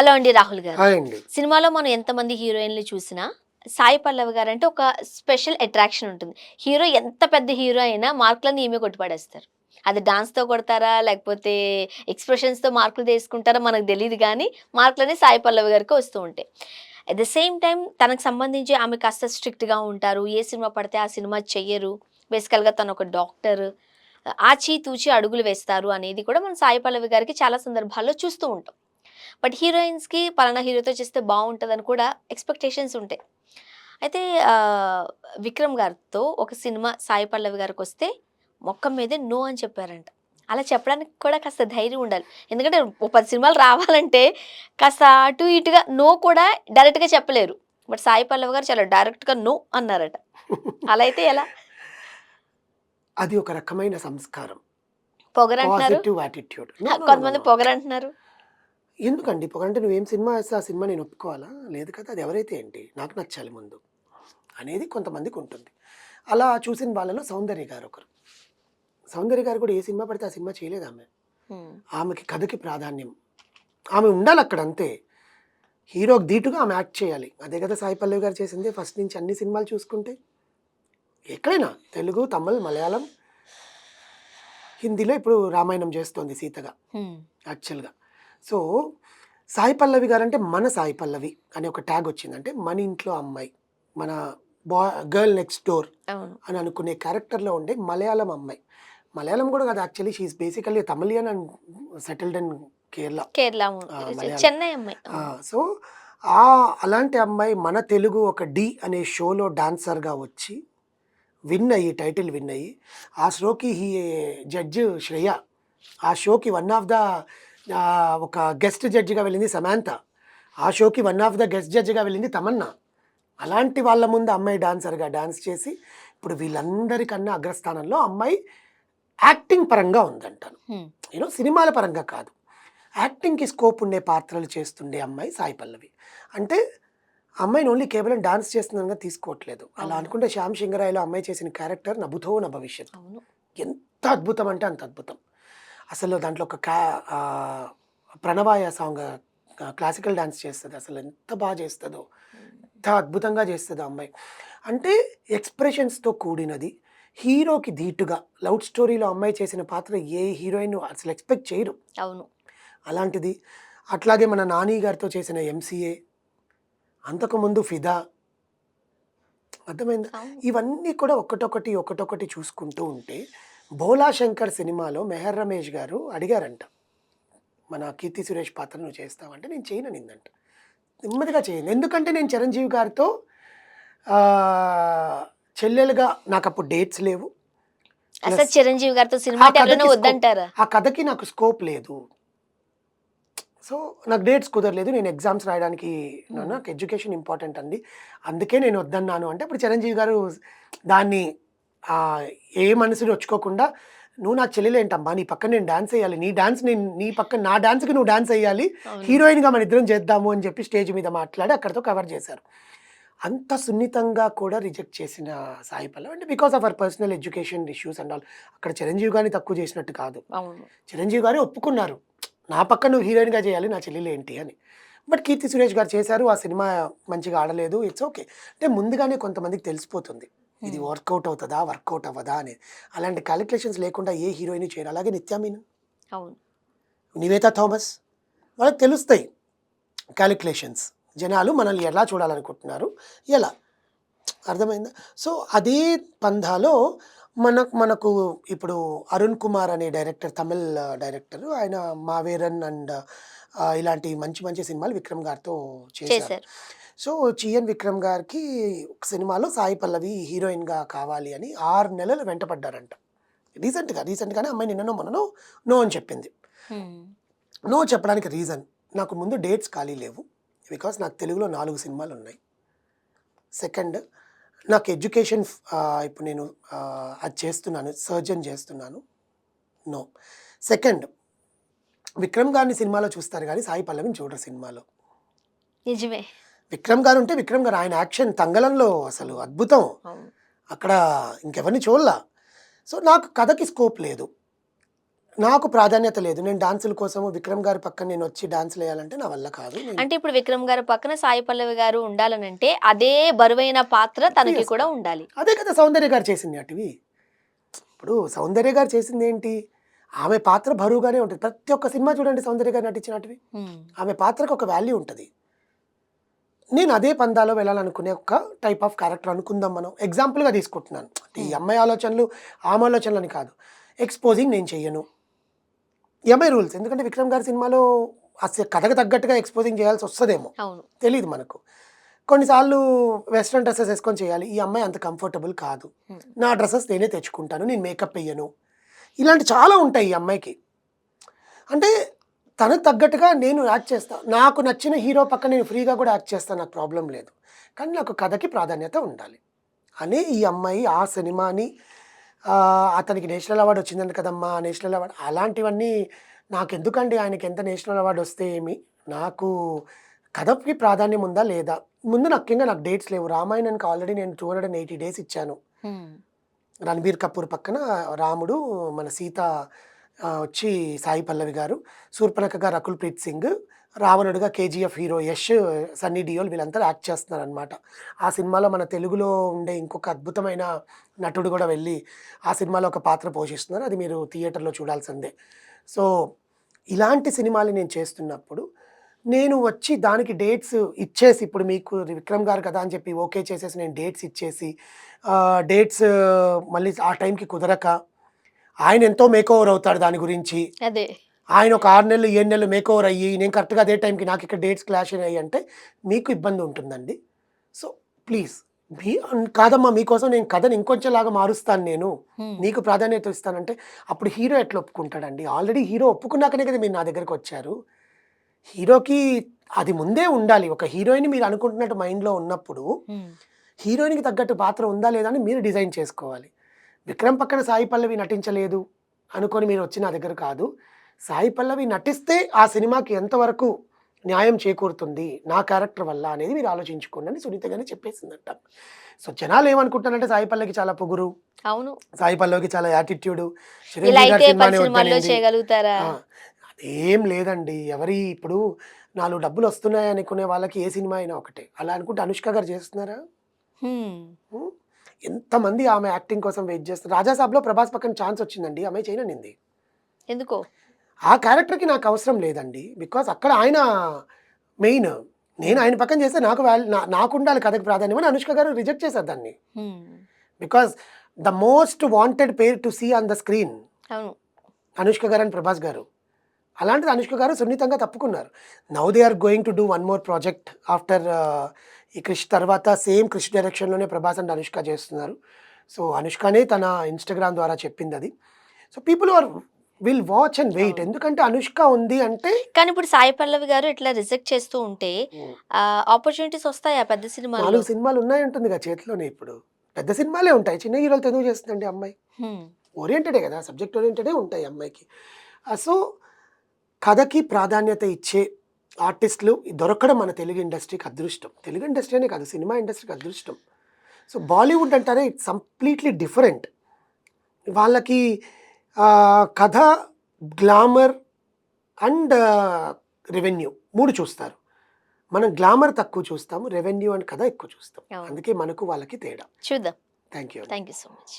Hello అండి రాహుల్ గారు. Hi అండి. సినిమాలో మనం ఎంతమంది హీరోయిన్‌లు చూసినా, సాయి పల్లవి గారంటే ఒక స్పెషల్ అట్రాక్షన్ ఉంటుంది. హీరో ఎంత పెద్ద హీరో అయినా మార్కులన్నీ ఈమె కొట్టి పడేస్తారు. అది డాన్స్‌తో కొడతారా? లేకపోతే ఎక్స్‌ప్రెషన్స్‌తో మార్కులు తీసుకుంటారా? మనకు తెలీదు గానీ, మార్కులన్నీ సాయి పల్లవి గారికే వస్తూ ఉంటాయి. అట్ ద సేమ్ టైమ్ తనకు సంబంధించి ఆమె కాస్త స్ట్రిక్ట్‌గా ఉంటారు. ఏ సినిమా పడితే ఆ సినిమా చెయ్యరు. బేసికల్‌గా తనొక డాక్టర్. ఆచితూచి అడుగులు వేస్తారు అనేది కూడా మనం సాయి పల్లవి గారికి చాలా సందర్భాల్లో చూస్తూ ఉంటాం. బట్ హీరోయిన్స్‌కి పలానా హీరోతో చేస్తే బావుంటదని కూడా ఎక్స్‌పెక్టేషన్స్ ఉంటాయి. అయితే ఆహ్, 'విక్రమ్' గారితో ఒక సినిమా సాయి పల్లవి గారికొస్తే మొఖం మీదే నో అని చెప్పారంట. అలా చెప్పడానికి కూడా కాస్త ధైర్యం ఉండాలి. ఎందుకంటే ఓ 10 సినిమాలు రావాలంటే కాస్త అటు ఇటుగా నో కూడా డైరెక్ట్‌గా చెప్పలేరు. బట్ సాయి పల్లవి గారు చాలా డైరెక్ట్‌గా నో అన్నారట. అలా అయితే ఎలా? అది ఒక రకమైన సంస్కారం. పొగరంటున్నారు. Positive attitude. No, no, no, no, కొంతమంది నో. పొగరంటున్నారు. ఎందుకండి పొగరంటే నువ్వేం సినిమా ఏస్తే ఆ సినిమా నేను ఒప్పుకోవాలా? లేదు కదా! అది ఎవరైతే ఏంటి? నాకు నచ్చాలి ముందు. అనేది కొంతమందికుంటుంది. అలా చూసిన వాళ్ళలో సౌందర్య గారొకరు. సౌందర్య గారు కూడా ఏ సినిమా పడితే ఆ సినిమా చేయలేదామె. హ్మ్. ఆమెకి కథకి ప్రాధాన్యం. ఆమె ఉండాలక్కడ అంతే. హీరోకి ధీటుగా ఆమె యాక్ట్ చేయాలి. అదే కదా సాయి పల్లవి గారు చేసింది ఫస్ట్ నుంచి అన్ని సినిమాలు చూసుకుంటే. ఎక్కడైనా తెలుగు, తమిళ్, మలయాళం, హిందీలో ఇప్పుడు రామాయణం చేస్తోంది సీతగా. హ్మ్. యాక్చువల్‌గా. సో, సాయి పల్లవి గారంటే మన సాయి పల్లవి అనే ఒక ట్యాగ్ వచ్చింది. అంటే మన ఇంట్లో అమ్మాయి. మన బా గర్ల్ నెక్స్ట్ డోర్ అవును. అని అనుకునే క్యారెక్టర్‌లో ఉండే మలయాళం అమ్మాయి. మలయాళం కూడా కాదు actually she is basically Tamilian and settled in Kerala. Kerala Malayalam. Chennai అమ్మాయి. ఆ! అవును. సో, అలాంటి అమ్మాయి మన తెలుగు ఒక 'ఢీ' అనే షోలో డాన్సర్‌గా వచ్చి విన్ అయ్యి, టైటిల్ విన్ అయ్యి, ఆ షోకి జడ్జ్ శ్రేయ. ఆ షోకి వన్ ఆఫ్ ద ఒక గెస్ట్ జడ్జిగా వెళ్ళింది సమాంత. ఆ షోకి వన్ ఆఫ్ ద గెస్ట్ జడ్జిగా వెళ్ళింది తమన్నా. అలాంటి వాళ్ళ ముందు అమ్మాయి డాన్సర్‌గా డాన్స్ చేసి, ఇప్పుడు వీళ్ళందరికన్నా అగ్రస్థానంలో అమ్మాయి యాక్టింగ్ పరంగా ఉందంటాను. హ్మ్. సినిమాల పరంగా కాదు. యాక్టింగ్‌కి స్కోప్ ఉండే పాత్రలు చేస్తుండే అమ్మాయి సాయి పల్లవి. అంటే అమ్మాయిని ఓన్లీ కేవలం డాన్స్ చేస్తుందనగా తీసుకోవట్లేదు. అలా అవును. అనుకుంటే 'శ్యామ్ సింగరాయ'లో అమ్మాయి చేసిన క్యారెక్టర్ 'నభుతో న భవిష్యత్' అవును. ఎంత అద్భుతం అంటే అంత అద్భుతం. అసలు దాంట్లో ఒక 'ప్రణవాయ' సాంగ్ క్లాసికల్ డాన్స్ చేస్తది. అసలు ఎంత బా చేస్తదో! ఎంత అద్భుతంగా చేస్తదో ఆ అమ్మాయి. అంటే ఎక్స్‌ప్రెషన్స్‌తో కూడినది. హీరోకి ధీటుగా లవ్ స్టోరీలో అమ్మాయి చేసిన పాత్ర ఏ హీరోయిన్ అసలు ఎక్స్‌పెక్ట్ చేయరు. అవును. అలాంటిది. అట్లాగే మన 'నాని' గారితో చేసిన 'ఎంసీఏ', అంతకుముందు 'ఫిదా' అర్థమైందా? అవును. ఇవన్నీ కూడా ఒకటొకటి, ఒకటొకటి చూసుకుంటూ ఉంటే 'భోలా శంకర్' సినిమాలో 'మెహర్ రమేష్' గారు అడిగారంట. మన 'కీర్తి సురేష్' పాత్ర నువ్వు చేస్తావా? అంటే నేను చేయననిందంట. నెమ్మదిగా చేయను. ఎందుకంటే నేను 'చిరంజీవి' గారితో ఆహ్, చెల్లెలుగా నాకప్పుడు డేట్స్ లేవు. అసలు ప్లస్ 'చిరంజీవి' గారితో సినిమా ఆ అంటే ఎవరైనా కథకి స్కోప్ వద్దంటారా? ఆ కథకి నాకు స్కోప్ లేదు. సో, నాకు డేట్స్ కుదరలేదు. నేను ఎగ్జామ్స్ రాయడానికి హ్మ్. నాకు ఎడ్యుకేషన్ ఇంపార్టెంట్ అండి. అందుకే నేను వద్దన్నాను అంటే, అప్పుడు చిరంజీవి గారు దాన్ని ఆహ్, ఏ మనసు నొచ్చుకోకుండా, "నువ్వు నా చెల్లెలేంటమ్మా! నీ పక్కన నేను డాన్స్ ఎయ్యాలి. నీ డాన్స్ నేను నీ పక్కన నా డాన్స్‌కి నువ్వు డాన్స్ ఎయ్యాలి. అవును. హీరోయిన్‌గా మనిద్దరం చేద్దాము" అని చెప్పి స్టేజ్ మీద మాట్లాడి అక్కడితో కవర్ చేశారు. అంత సున్నితంగా కూడా రిజెక్ట్ చేసిన సాయి పల్లవి అంటే because of her personal education issues and all. అక్కడ చిరంజీవి గారిని తక్కువ చేసినట్టు కాదు. అవును. చిరంజీవి గారే ఒప్పుకున్నారు. నా పక్కన నువ్వు హీరోయిన్‌గా చేయాలి. నా చెల్లెలేంటి అని. బట్ 'కీర్తి సురేష్' గారు చేశారు. ఆ సినిమా మంచిగా ఆడలేదు. It's okay. అంటే ముందుగానే కొంతమందికి తెలిసిపోతుంది. ఇది హ్మ్. వర్కౌట్ అవుతదా? వర్కౌట్ అవ్వదా? అనేది. అలాంటి కాలిక్యులేషన్స్ లేకుండా ఏ హీరోయిన్ చేయరు. అలాగే 'నిత్య మీనన్', అవును. 'నివేతా థామస్' వాళ్ళకి తెలుస్తాయి కాలిక్యులేషన్స్. జనాలు మనల్ని ఎలా చూడాలనుకుంటున్నారు? ఎలా? అర్థమైందా? సో, అదే పంధాలో మనకు ఇప్పుడు 'అరుణ్ కుమార్' అనే డైరెక్టర్ తమిళ్ డైరెక్టర్. ఆయన 'మావేరన్' అండ్ ఇలాంటి మంచి మంచి సినిమాలు విక్రమ్ గారితో చేశారు. చేశారు. సో, 'చిఎన్ విక్రమ్' గారికి ఒక సినిమాలో సాయి పల్లవి హీరోయిన్‌గా కావాలి అని 6 నెలలు వెంటపడ్డారంట. రీసెంట్‌గానే అమ్మాయి నిన్ననో మొన్ననో నో అని చెప్పింది. హ్మ్. నో చెప్పడానికి రీజన్ నాకు ముందు డేట్స్ ఖాళీ లేవు. బికాజ్ నాకు తెలుగులో 4 సినిమాలున్నాయి. సెకండ్ నాకు ఎడ్యుకేషన్ ఇప్పుడు నేను అది చేస్తున్నాను. సర్జన్ చేస్తున్నాను. నో. సెకండ్ 'విక్రమ్' గారిని సినిమాలో చూస్తారు గానీ, సాయి పల్లవిని చూడరు సినిమాలో. నిజమే. 'విక్రమ్' గారు ఉంటే 'విక్రమ్' గారు ఆయన యాక్షన్ 'తంగలంలో' అసలు అవును. అద్భుతం. అవును. అక్కడ ఇంకెవరిని చూడలా. సో, నాకు కథకి స్కోప్ లేదు. నాకు ప్రాధాన్యత లేదు. నేను డాన్సుల కోసము విక్రమ్ గారి పక్కన నేను వచ్చి డాన్స్‌లు ఎయాలంటే నా వల్ల కాదు. నేను అంటే ఇప్పుడు విక్రమ్ గారి పక్కన సాయి పల్లవి గారు ఉండాలనంటే అదే బరువైన పాత్ర తనకి కూడా చేసుకోవాలి. ఉండాలి. అదే కదా సౌందర్య గారు చేసింది అటివి. ఇప్పుడు సౌందర్య గారు చేసిందేంటి? ఆమె పాత్ర బరువుగానే ఉంటది. ప్రతి ఒక్క సినిమా చూడండి సౌందర్య గారు నటించినటివి. హ్మ్. ఆమె పాత్రకు ఒక వాల్యూ ఉంటది. నేను అదే పందాలో వెళ్ళాలనుకునే ఒక టైప్ ఆఫ్ క్యారెక్టర్ అనుకుందాం మనం. ఎగ్జాంపుల్‌గా తీసుకుంటున్నాను. అంటే ఈ అమ్మాయి ఆలోచనలు, ఆమె ఆలోచనలని కాదు. ఎక్స్‌పోజింగ్ నేను చెయ్యను. ఈ అమ్మాయి రూల్స్. ఎందుకంటే విక్రమ్ గారి సినిమాలో కథకు తగ్గట్టుగా ఎక్స్‌పోజింగ్ చేయాల్సొస్తదేమో. అవును. తెలీదు మనకు. కొన్నిసార్లు వెస్టర్న్ డ్రెసెస్ ఏసుకొని చేయాలి. ఈ అమ్మాయి అంత కంఫర్టబుల్ కాదు. హ్మ్. నా డ్రెసెస్ నేనే తెచ్చుకుంటాను. నేను మేకప్ ఎయ్యను. ఇలాంటి చాలా ఉంటాయి ఈ అమ్మాయికి. అంటే తనకు తగ్గట్టుగా నేను యాక్ట్ చేస్తా. నాకు నచ్చిన హీరో పక్కన నేను ఫ్రీగా కూడా యాక్ట్ చేస్తా. నాకు ప్రాబ్లమ్ లేదు. కానీ నాకు కథకి ప్రాధాన్యత ఉండాలి. అని ఈ అమ్మాయి ఆ సినిమాని అతనికి నేషనల్ అవార్డ్ వచ్చిందంట కదమ్మా! నేషనల్ అవార్డ్ అలాంటివన్నీ నాకెందుకండి ఆయనకి ఎంత నేషనల్ అవార్డ్ వస్తే ఏమి? నాకు కథకి ప్రాధాన్యం ఉందా? లేదా? ముందు ముఖ్యంగా నాకు డేట్స్ లేవు. రామాయణానికి ఆల్రెడీ నేను 280 డేస్ ఇచ్చాను. హ్మ్. 'రణబీర్ కపూర్' పక్కన రాముడు, మన సీత వచ్చి సాయి పల్లవి గారు, శూర్పణఖగా రకుల్ ప్రీత్ సింగ్, రావణుడిగా 'కేజీఎఫ్' హీరో యష్, సన్నీ డియోల్ వీళ్ళంతా యాక్ట్ చేస్తున్నారనమాట. ఆ సినిమాలో మన తెలుగులో ఉండే ఇంకొక అద్భుతమైన నటుడు కూడా వెళ్ళి ఆ సినిమాలో ఒక పాత్ర పోషిస్తున్నారు. అది మీరు థియేటర్‌లో చూడాల్సిందే. సో, ఇలాంటి సినిమాలు నేను చేస్తున్నప్పుడు, నేను వచ్చి దానికి డేట్స్ ఇచ్చేసి ఇప్పుడు మీకు విక్రమ్ గారు కదా అని చెప్పి ఓకే చేసేసి నేను డేట్స్ ఇచ్చేసి డేట్స్ మళ్ళీ ఆ టైంకి కుదరక ఆయన ఎంతో మేకోవర్ అవుతాడు దాని గురించి. అదే. ఆయన ఒక 6 నెలలు, 7 నెలలు మేకోవర్ అయ్యి నేను కరెక్ట్‌గా అదే టైంకి నాకు ఇక్కడ డేట్స్ క్లాష్ అయినాయి అంటే మీకు ఇబ్బంది ఉంటుందండి. సో, ప్లీజ్ కాదమ్మా మీకోసం నేను కథని ఇంకొంచెంలాగా మారుస్తాను నేను. హ్మ్. నీకు ప్రాధాన్యత ఇస్తానంటే అప్పుడు హీరో ఎట్లా ఒప్పుకుంటాడండి? ఆల్రెడీ హీరో ఒప్పుకున్నాకనే కదా మీరు నా దగ్గరకొచ్చారు. హీరోకి అది ముందే ఉండాలి. ఒక హీరోయిన్ మీరు అనుకుంటున్నట్టు మైండ్‌లో ఉన్నప్పుడు, హ్మ్. హీరోయిన్‌కి తగ్గట్టు పాత్ర ఉందా లేదా అని మీరు డిజైన్ చేసుకోవాలి. విక్రమ్ పక్కన సాయి పల్లవి నటించలేదు అనుకోని మీరు వచ్చి నా దగ్గర కాదు. సాయి పల్లవి నటిస్తే ఆ సినిమాకి ఎంతవరకు న్యాయం చేకూరుతుంది నా క్యారెక్టర్ వల్ల అనేది మీరు ఆలోచించుకోండి అని సునీత గానే చెప్పేసిందంట. సో, జనాలు ఏమనుకుంటారంటే సాయి పల్లవికి చాలా పొగురు, అవును. సాయి పల్లవికి చాలా యాటిట్యూడ్, ఇలా చిరంజీవి గారి అయితే 10 సినిమానే సినిమాల్లో వద్దనింది. చేయగలుగుతారా? ఆ! అదేం లేదండి. ఇప్పుడు 4 డబ్బులొస్తున్నాయి అనుకునే వాళ్ళకి ఏ సినిమా అయినా ఒకటే. అలా అనుకుంటే 'అనుష్క' గారు చేస్తున్నారా? హ్మ్. హ్మ్. ఎంతమంది ఆమె యాక్టింగ్ కోసం వెయిట్ చేస్తారు. 'రాజా సాబ్‌లో' ప్రభాస్ పక్కన ఛాన్స్ వచ్చిందండి. ఆమె చేయననింది. ఎందుకో? ఆ క్యారెక్టర్‌కి నాకు అవసరం లేదండి. బికాజ్ అక్కడ ఆయన మెయిన్. నేను హ్మ్. ఆయన పక్కన చేస్తే నాకు నాకుండాలి కథకి ప్రాధాన్యం అని 'అనుష్క' గారు రిజెక్ట్ చేసారు దాన్ని. Hmm. Because the most wanted pair to see on the screen అవును. 'అనుష్క' గారు అండ్ 'ప్రభాస్' గారు. అలాంటిది 'అనుష్క' గారు సున్నితంగా తప్పుకున్నారు. Now they are going to do one more project after ఈ 'క్రిష్' తర్వాత సేమ్ 'క్రిష్' డైరెక్షన్‌లోనే 'ప్రభాస్ అండ్ అనుష్క' చేస్తున్నారు. సో, 'అనుష్కనే' తన ఇన్‌స్టాగ్రామ్ ద్వారా చెప్పిందది. So, people will watch and wait. అవును. ఎందుకంటే 'అనుష్క' ఉంది అంటే కానీ ఇప్పుడు సాయి పల్లవి గారు ఇట్లా రిజెక్ట్ చేస్తూ ఉంటే హ్మ్. ఆపర్చునిటీస్ వస్తాయా పెద్ద సినిమాల్లో? 4 సినిమాలు ఉన్నాయంటుందిగా చేతిలోనే ఇప్పుడు. పెద్ద సినిమాలే ఉంటాయి. చిన్న హీరోలతో ఎందుకు చేస్తుందండి ఆ అమ్మాయి? హ్మ్. ఓరియెంటెడే కదా! సబ్జెక్ట్ ఓరియెంటెడే ఉంటాయి ఆ అమ్మాయికి. సో, కథకి ప్రాధాన్యత ఇచ్చే ఆర్టిస్ట్‌లు దొరకడం మన తెలుగు ఇండస్ట్రీకి అదృష్టం. తెలుగు ఇండస్ట్రీ అనే కాదు సినిమా ఇండస్ట్రీకి అదృష్టం. సో, బాలీవుడ్ అంటారే ఇట్స్ కంప్లీట్‌లీ డిఫరెంట్. వాళ్ళకి కథ, గ్లామర్ అండ్ రెవెన్యూ 3 చూస్తారు. మనం గ్లామర్ తక్కువ చూస్తాము. రెవెన్యూ అండ్ కథ ఎక్కువ చూస్తాం. అవును. అందుకే మనకు వాళ్ళకి తేడా. చూద్దాం. Thank you. Thank you so much.